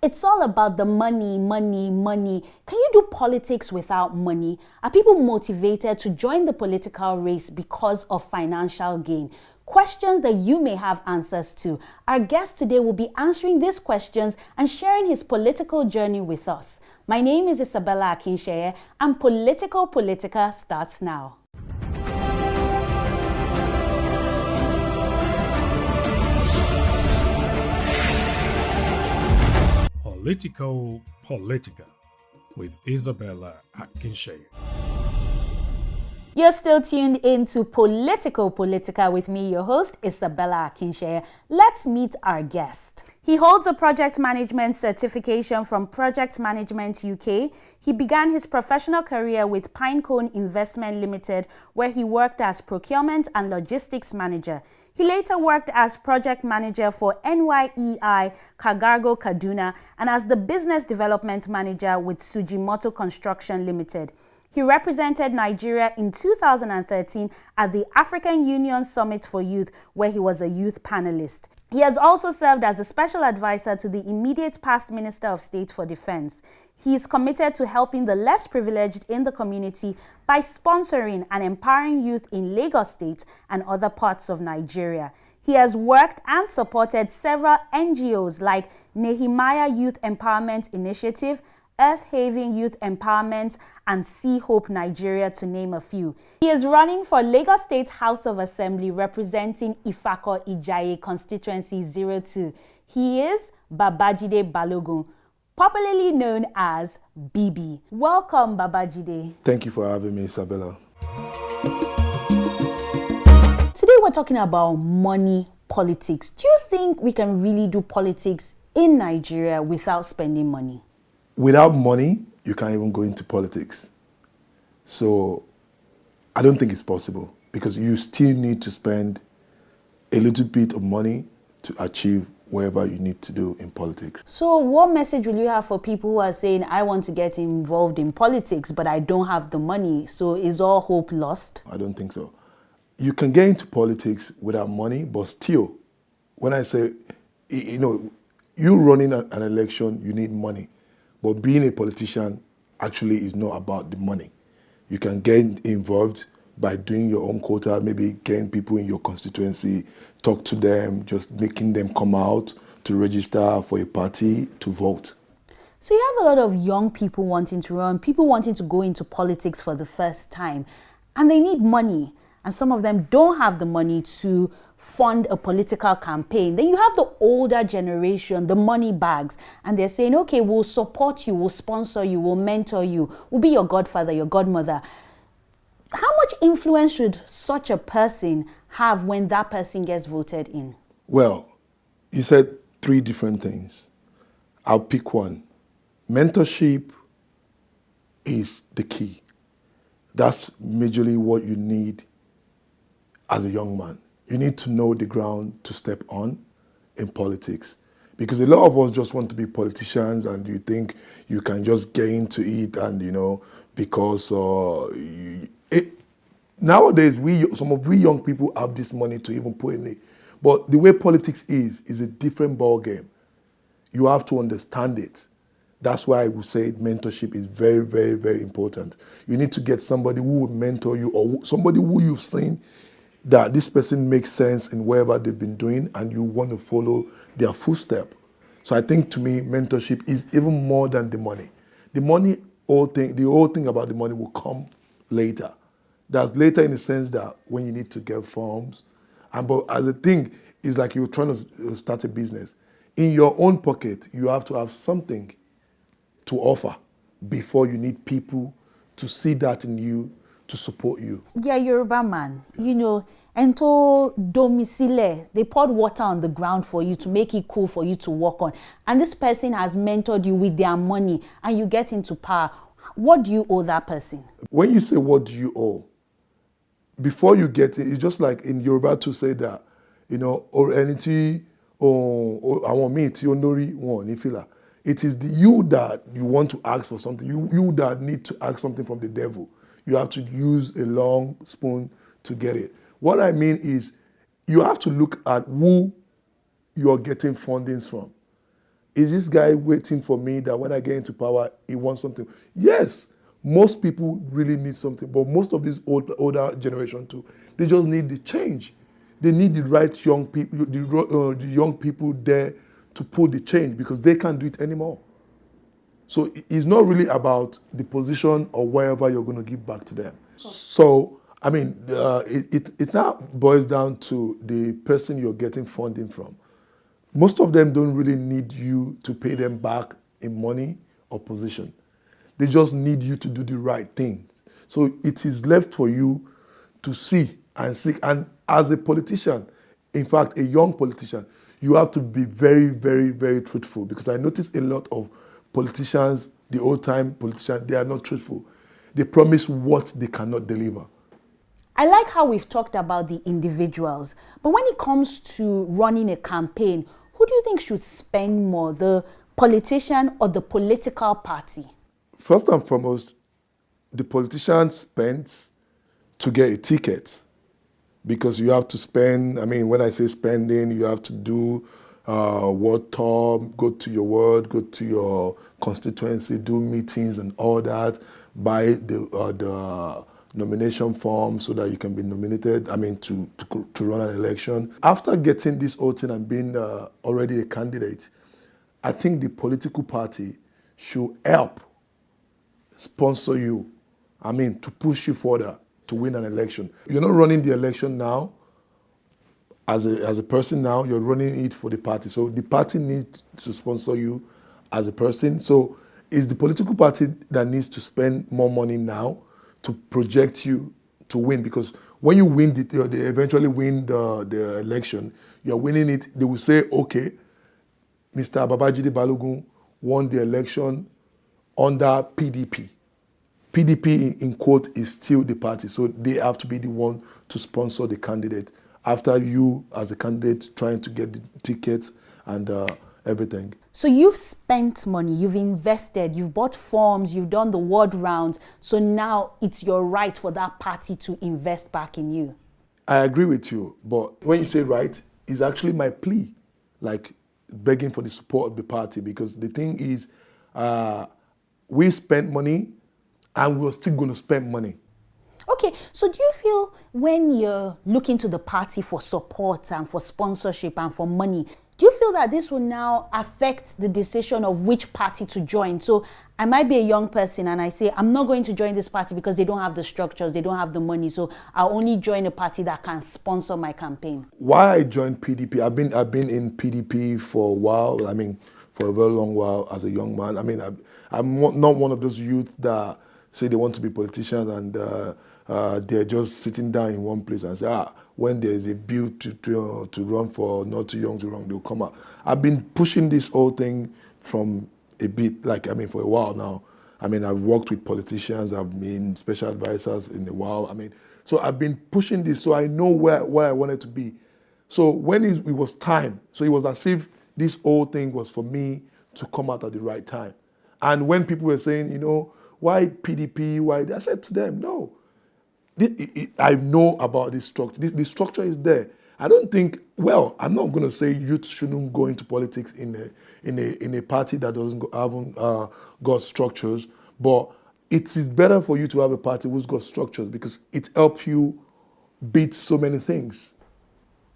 It's all about the money, money, money. Can you do politics without money? Are people motivated to join the political race because of financial gain? Questions that you may have answers to. Our guest today will be answering these questions and sharing his political journey with us. My name is Isabella Akinseye, and Politico Politica starts now. Politico Politica with Isabella Akinseye. You're still tuned in to Politico Politica with me, your host, Isabella Akinseye. Let's meet our guest. He holds a project management certification from Project Management UK. He began his professional career with Pinecone Investment Limited, where he worked as procurement and logistics manager. He later worked as project manager for NYEI Cargo Kaduna and as the business development manager with Sujimoto Construction Limited. He represented Nigeria in 2013 at the African Union Summit for Youth, where he was a youth panelist. He has also served as a special advisor to the immediate past Minister of State for Defense. He is committed to helping the less privileged in the community by sponsoring and empowering youth in Lagos State and other parts of Nigeria. He has worked and supported several NGOs like Nehemiah Youth Empowerment Initiative, Earth Haven Youth Empowerment, and Sea Hope Nigeria, to name a few. He is running for Lagos State House of Assembly representing Ifako Ijaye Constituency 02. He is Babajide Balogun, popularly known as BB. Welcome, Babajide. Thank you for having me, Isabella. Today we're talking about money politics. Do you think we can really do politics in Nigeria without spending money? Without money, you can't even go into politics. So I don't think it's possible because you still need to spend a little bit of money to achieve whatever you need to do in politics. So what message will you have for people who are saying, I want to get involved in politics, but I don't have the money? So is all hope lost? I don't think so. You can get into politics without money, but still, when I say, you running an election, you need money. But being a politician actually is not about the money. You can get involved by doing your own quota, maybe getting people in your constituency, talk to them, just making them come out to register for a party to vote. So you have a lot of young people wanting to run, people wanting to go into politics for the first time, and they need money. And some of them don't have the money to fund a political campaign. Then you have the older generation, the money bags, and they're saying, okay, we'll support you, we'll sponsor you, we'll mentor you, we'll be your godfather, your godmother. How much influence should such a person have when that person gets voted in? Well, you said three different things. I'll pick one. Mentorship is the key. That's majorly what you need as a young man. You need to know the ground to step on in politics. Because a lot of us just want to be politicians and you think you can just get into it and, because nowadays, some of we young people have this money to even put in it. But the way politics is a different ball game. You have to understand it. That's why I would say mentorship is very, very, very important. You need to get somebody who will mentor you or somebody who you've seen that this person makes sense in whatever they've been doing and you want to follow their footstep. So I think to me, mentorship is even more than the money. The whole thing about the money will come later. That's later in the sense that when you need to get forms. But as a thing, it's like you're trying to start a business. In your own pocket, you have to have something to offer before you need people to see that in you, to support you. Yeah, Yoruba man, ento domicile, they poured water on the ground for you to make it cool for you to walk on. And this person has mentored you with their money and you get into power. What do you owe that person? When you say what do you owe, before you get it, it's just like in Yoruba to say that, or anything, or I want me to onori one ifila. It is you that you want to ask for something. You that need to ask something from the devil. You have to use a long spoon to get it. What I mean is you have to look at who you're getting fundings from. Is this guy waiting for me that when I get into power, he wants something? Yes, most people really need something, but most of this older generation too, they just need the change. They need the right young people, the young people there to pull the change because they can't do it anymore. So it's not really about the position or wherever you're going to give back to them. So, I mean, it now boils down to the person you're getting funding from. Most of them don't really need you to pay them back in money or position. They just need you to do the right thing. So it is left for you to see and seek. And as a politician, in fact, a young politician, you have to be very, very, very truthful because I notice a lot of politicians, the old-time politicians, they are not truthful. They promise what they cannot deliver. I like how we've talked about the individuals, but when it comes to running a campaign, who do you think should spend more, the politician or the political party? First and foremost, the politician spends to get a ticket because you have to spend, I mean, when I say spending, you have to do ward tour, go to your ward, go to your constituency, do meetings and all that, buy the nomination form so that you can be nominated, I mean, to run an election. After getting this whole thing and being already a candidate, I think the political party should help sponsor you, I mean, to push you further to win an election. You're not running the election now as a person now, you're running it for the party. So the party needs to sponsor you as a person. So it's the political party that needs to spend more money now to project you to win. Because when you win, they eventually win the election, you're winning it, they will say, okay, Mr. Babajide Balogun won the election under PDP. PDP, in quote, is still the party. So they have to be the one to sponsor the candidate after you, as a candidate, trying to get the tickets and everything. So you've spent money, you've invested, you've bought forms, you've done the ward rounds. So now it's your right for that party to invest back in you. I agree with you. But when you say right, it's actually my plea, like begging for the support of the party. Because the thing is, we spent money and we're still going to spend money. Okay, so do you feel when you're looking to the party for support and for sponsorship and for money, do you feel that this will now affect the decision of which party to join? So I might be a young person and I say, I'm not going to join this party because they don't have the structures, they don't have the money. So I'll only join a party that can sponsor my campaign. Why I joined PDP, I've been in PDP for a while. I mean, for a very long while as a young man. I mean, I'm not one of those youth that say they want to be politicians and they're just sitting down in one place and say, when there's a bill to run for not too young to run, they'll come out. I've been pushing this whole thing from a bit, for a while now. I mean, I've worked with politicians, I've been special advisors in a while. I mean, so I've been pushing this so I know where I wanted to be. So when it was time, so it was as if this whole thing was for me to come out at the right time. And when people were saying, why PDP, why? I said to them, no. I know about this structure. The structure is there. I don't think, I'm not going to say youth shouldn't go into politics in a party that haven't got structures, but it is better for you to have a party who's got structures because it helps you beat so many things.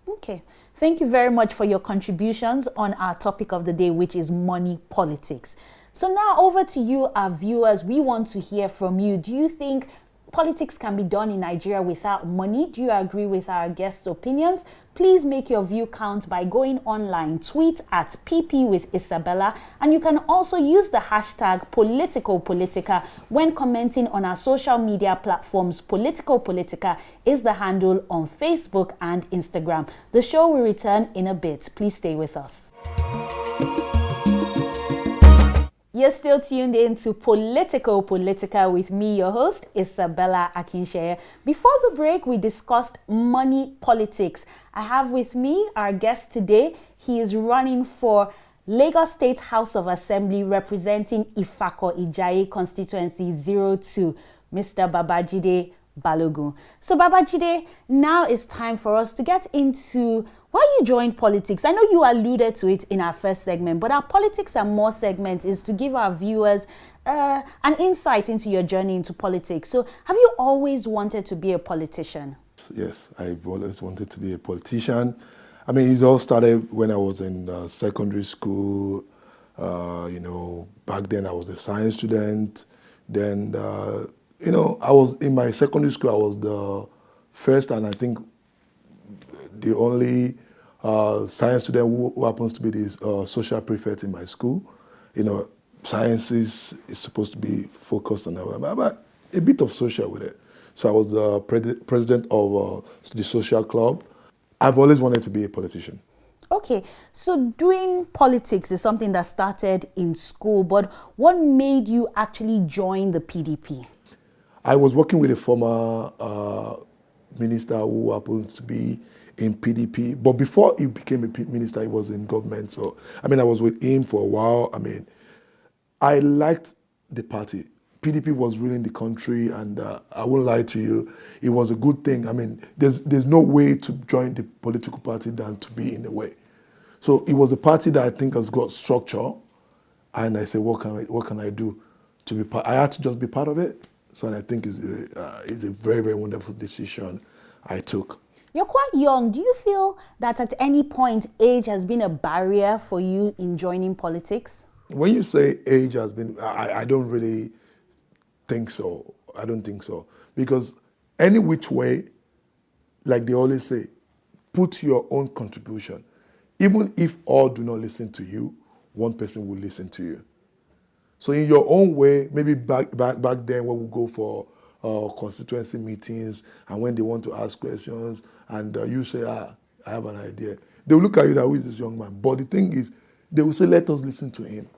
Okay. Thank you very much for your contributions on our topic of the day, which is money politics. So now over to you, our viewers. We want to hear from you. Do you think politics can be done in Nigeria without money? Do you agree with our guests' opinions? Please make your view count by going online. Tweet at PP with Isabella, and you can also use the hashtag Politico Politica when commenting on our social media platforms. Politico Politica is the handle on Facebook and Instagram. The show will return in a bit. Please stay with us. You're still tuned in to Politico Politica with me, your host, Isabella Akinseye. Before the break, we discussed money politics. I have with me our guest today. He is running for Lagos State House of Assembly representing Ifako Ijaye constituency 02, Mr. Babajide Balogun. So Babajide, now it's time for us to get into why you joined politics. I know you alluded to it in our first segment, but our Politics and More segment is to give our viewers an insight into your journey into politics. So have you always wanted to be a politician? Yes, I've always wanted to be a politician. I mean, it all started when I was in secondary school. Back then I was a science student. Then, I was in my secondary school, I was the first and I think the only science student who happens to be the social prefect in my school. Science is supposed to be focused on but a bit of social with it. So I was the president of the social club. I've always wanted to be a politician. Okay, so doing politics is something that started in school, but what made you actually join the PDP? I was working with a former minister who happens to be in PDP, but before he became a minister, he was in government. So, I was with him for a while. I liked the party. PDP was ruling the country, and I won't lie to you, it was a good thing. There's no way to join the political party than to be in the way. So it was a party that I think has got structure, and I said, what can I do to be part? I had to just be part of it. So I think it's a very, very wonderful decision I took. You're quite young. Do you feel that at any point age has been a barrier for you in joining politics? When you say age has been, I don't really think so. I don't think so. Because any which way, like they always say, put your own contribution. Even if all do not listen to you, one person will listen to you. So in your own way, maybe back then when we go for constituency meetings and when they want to ask questions and you say, I have an idea. They will look at you that, who is this young man? But the thing is, they will say, let us listen to him.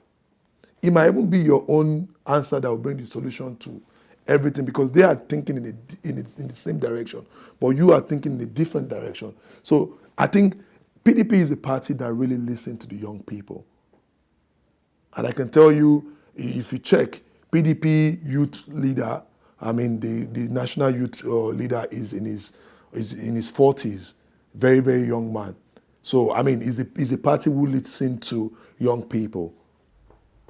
It might even be your own answer that will bring the solution to everything because they are thinking in the same direction, but you are thinking in a different direction. So I think PDP is a party that really listens to the young people. And I can tell you, if you check, PDP youth leader, the national youth leader is in his 40s, very, very young man. So, he's a party who listens to young people.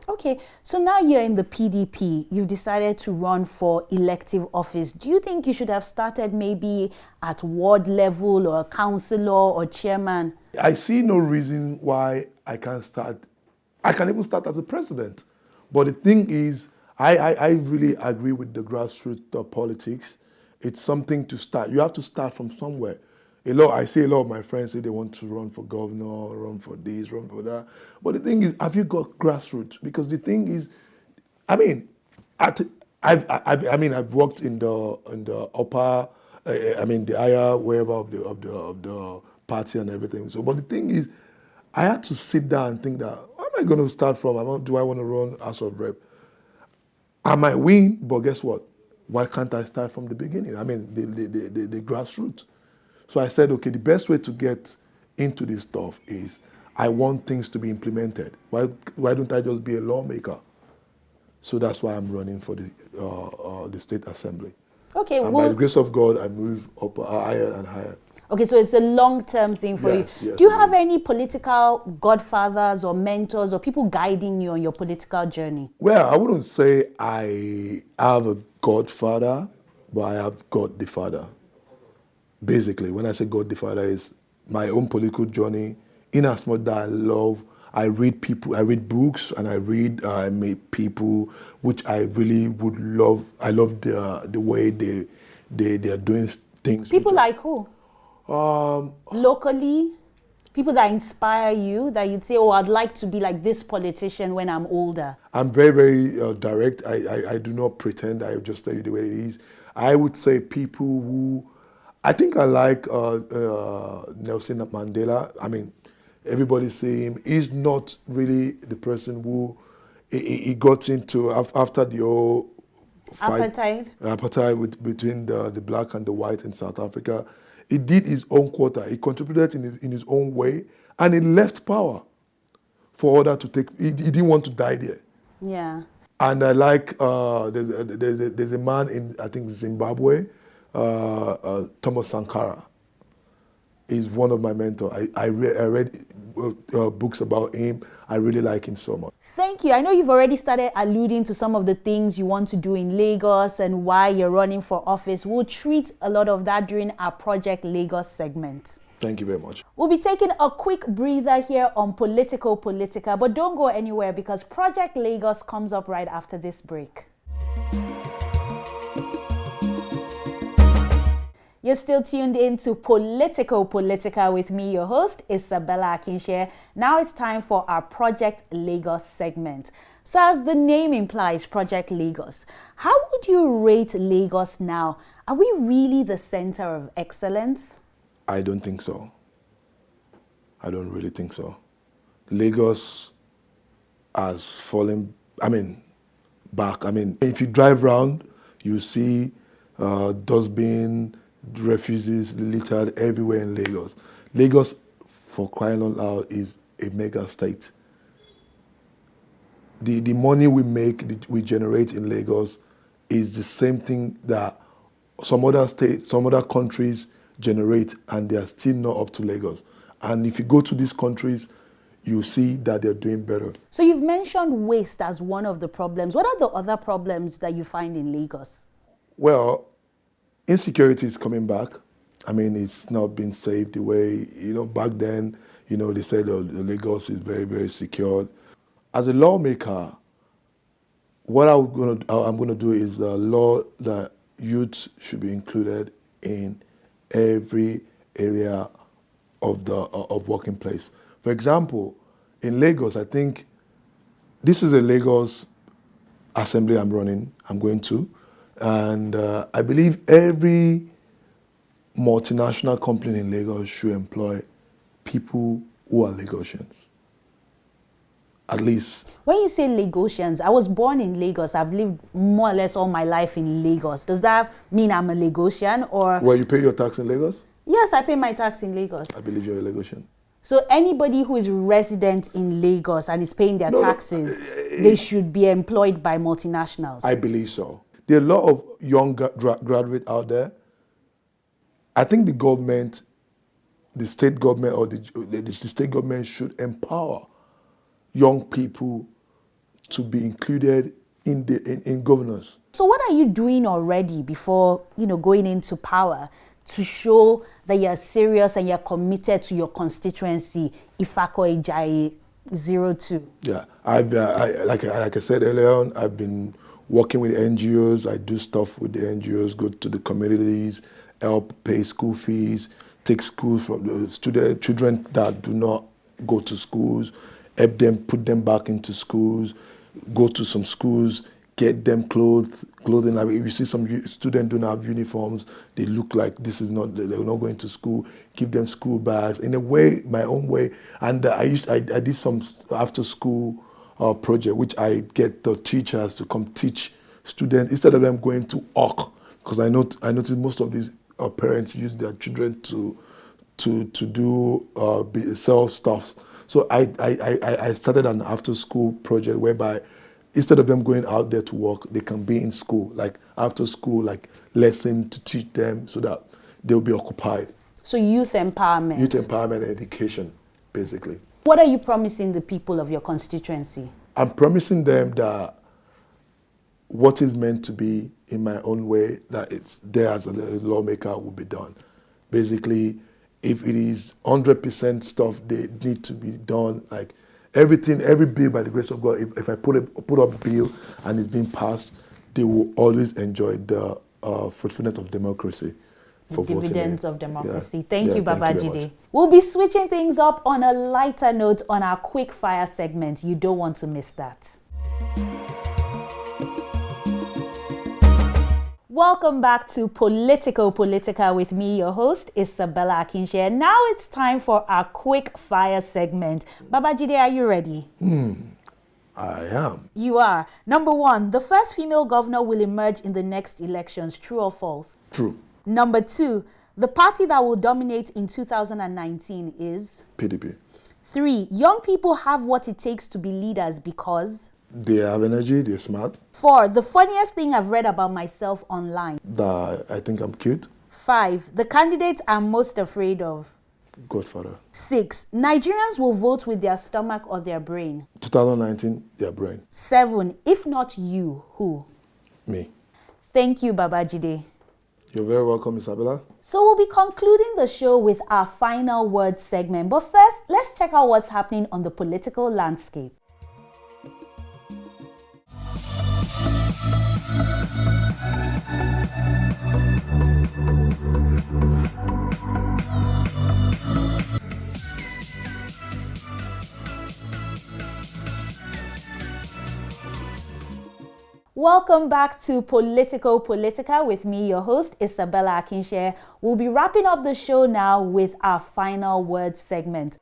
Okay, so now you're in the PDP, you've decided to run for elective office. Do you think you should have started maybe at ward level or a councillor or chairman? I see no reason why I can't start. I can even start as a president. But the thing is, I really agree with the grassroots politics. It's something to start. You have to start from somewhere. I see a lot of my friends say they want to run for governor, run for this, run for that. But the thing is, have you got grassroots? Because the thing is, I've worked in the upper, the higher wherever of the party and everything. So, but the thing is, I had to sit down and think that, where am I going to start from? Do I want to run as a rep? I might win, but guess what? Why can't I start from the beginning? The grassroots. So I said, okay, the best way to get into this stuff is I want things to be implemented. Why don't I just be a lawmaker? So that's why I'm running for the state assembly. Okay, and by the grace of God, I move up higher and higher. Okay, so it's a long-term thing for you. Yes, do you have any political godfathers or mentors or people guiding you on your political journey? Well, I wouldn't say I have a godfather, but I have God the Father. Basically, when I say God the Father, is my own political journey. In as much that I read books, and I meet people which I really would love. I love the way they are doing things. People like who? Locally, people that inspire you, that you'd say, oh, I'd like to be like this politician when I'm older. I'm very, very direct. I do not pretend. I just tell you the way it is. I would say people who, I think I like Nelson Mandela. Everybody say him. He's not really the person who he got into after the whole fight, apartheid between the black and the white in South Africa. He did his own quota. He contributed in his own way, and he left power for others to take. He didn't want to die there. Yeah. And I like there's a man in, I think, Zimbabwe. Thomas Sankara. He's one of my mentors. I read books about him. I really like him so much. Thank you. I know you've already started alluding to some of the things you want to do in Lagos and why you're running for office. We'll treat a lot of that during our Project Lagos segment. Thank you very much. We'll be taking a quick breather here on Politico Politica, but don't go anywhere because Project Lagos comes up right after this break. You're still tuned in to Politico Politica with me, your host, Isabella Akinseye. Now it's time for our Project Lagos segment. So as the name implies, Project Lagos, how would you rate Lagos now? Are we really the center of excellence? I don't think so. I don't really think so. Lagos has fallen, back. If you drive around, you see dustbin, refugees littered everywhere in Lagos. Lagos, for crying out loud, is a mega state. The money we make, we generate in Lagos is the same thing that some other states, some other countries generate, and they are still not up to Lagos. And if you go to these countries, you see that they're doing better. So you've mentioned waste as one of the problems. What are the other problems that you find in Lagos? Well, insecurity is coming back. It's not been safe the way, back then, they said Lagos is very, very secured. As a lawmaker, what I'm going to do is a law that youth should be included in every area of working place. For example, in Lagos, I think this is a Lagos assembly I'm going to, and I believe every multinational company in Lagos should employ people who are Lagosians. At least. When you say Lagosians, I was born in Lagos. I've lived more or less all my life in Lagos. Does that mean I'm a Lagosian or? Well, you pay your tax in Lagos? Yes, I pay my tax in Lagos. I believe you're a Lagosian. So anybody who is resident in Lagos and is paying their taxes, they should be employed by multinationals. I believe so. There are a lot of young graduates out there. I think the government, the state government or the state government should empower young people to be included in governance. So what are you doing already before going into power to show that you're serious and you're committed to your constituency, Ifako Ejaye 02? Yeah, like I said earlier on, I've been working with NGOs. I do stuff with the NGOs, go to the communities, help pay school fees, take schools from the children that do not go to schools, help them, put them back into schools, go to some schools, get them clothing. Like if you see some students don't have uniforms, they look like they're not going to school, give them school bags, in a way, my own way. And I did some after school project, which I get the teachers to come teach students, instead of them going to hawk, because I noticed most of these parents use their children to sell stuff. So I started an after school project whereby instead of them going out there to work, they can be in school, like after school, like lesson to teach them so that they'll be occupied. So youth empowerment. Youth empowerment and education, basically. What are you promising the people of your constituency? I'm promising them that what is meant to be in my own way, that it's there as a lawmaker will be done. Basically, if it is 100% stuff they need to be done, like everything, every bill by the grace of God, if I put up a bill and it's being passed, they will always enjoy the fulfillment of democracy. For dividends of democracy. Yeah. Thank you, Babajide. Thank you. We'll be switching things up on a lighter note on our quick fire segment. You don't want to miss that. Welcome back to Politico Politica with me, your host, Isabella Akinseye. Now it's time for our quick fire segment. Babajide, are you ready? I am. You are. Number 1, the first female governor will emerge in the next elections. True or false? True. Number 2, the party that will dominate in 2019 is? PDP. 3, young people have what it takes to be leaders because? They have energy, they're smart. 4, the funniest thing I've read about myself online. I think I'm cute. 5. The candidates I'm most afraid of. Godfather. 6. Nigerians will vote with their stomach or their brain. 2019, their brain. 7. If not you, who? Me. Thank you, Babajide. You're very welcome, Isabella. So we'll be concluding the show with our final word segment. But first, let's check out what's happening on the political landscape. Welcome back to Politico Politica with me, your host, Isabella Akinseye. We'll be wrapping up the show now with our final word segment.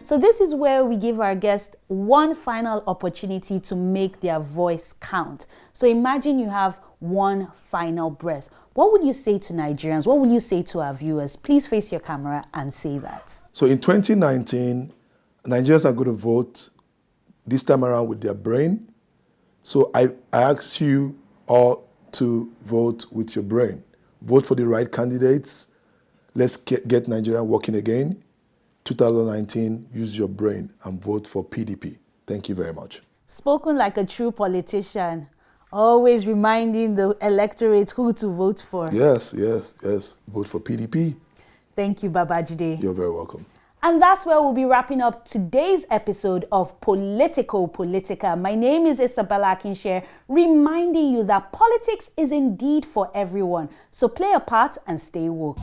So this is where we give our guests one final opportunity to make their voice count. So imagine you have one final breath. What will you say to Nigerians? What will you say to our viewers? Please face your camera and say that. So in 2019, Nigerians are going to vote this time around with their brain. So I ask you all to vote with your brain. Vote for the right candidates. Let's get Nigeria working again. 2019, use your brain and vote for PDP. Thank you very much. Spoken like a true politician, always reminding the electorate who to vote for. Yes. Vote for PDP. Thank you, Babajide. You're very welcome. And that's where we'll be wrapping up today's episode of Politico Politica. My name is Isabella Akinseye, reminding you that politics is indeed for everyone. So play a part and stay woke.